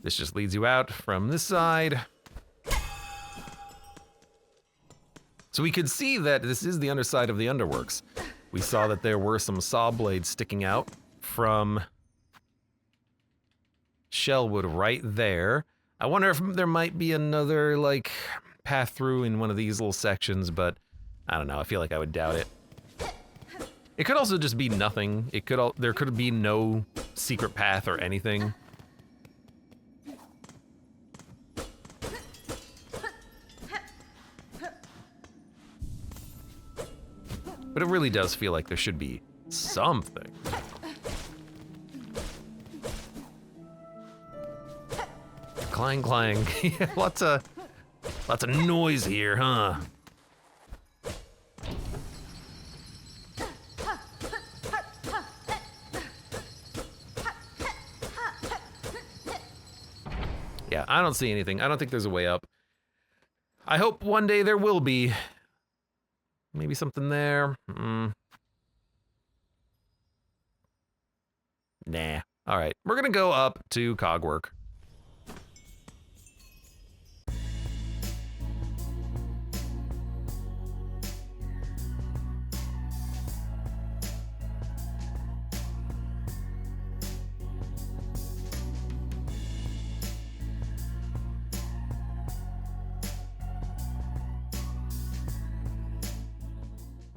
This just leads you out from this side. So we could see that this is the underside of the underworks. We saw that there were some saw blades sticking out from Shellwood right there. I wonder if there might be another, like, path through in one of these little sections, but I don't know. I feel like I would doubt it. It could also just be nothing. There could be no secret path or anything. But it really does feel like there should be something. Clang, clang. lots of noise here, huh? Yeah, I don't see anything. I don't think there's a way up. I hope one day there will be. Maybe something there. Nah. All right, we're gonna go up to Cogwork.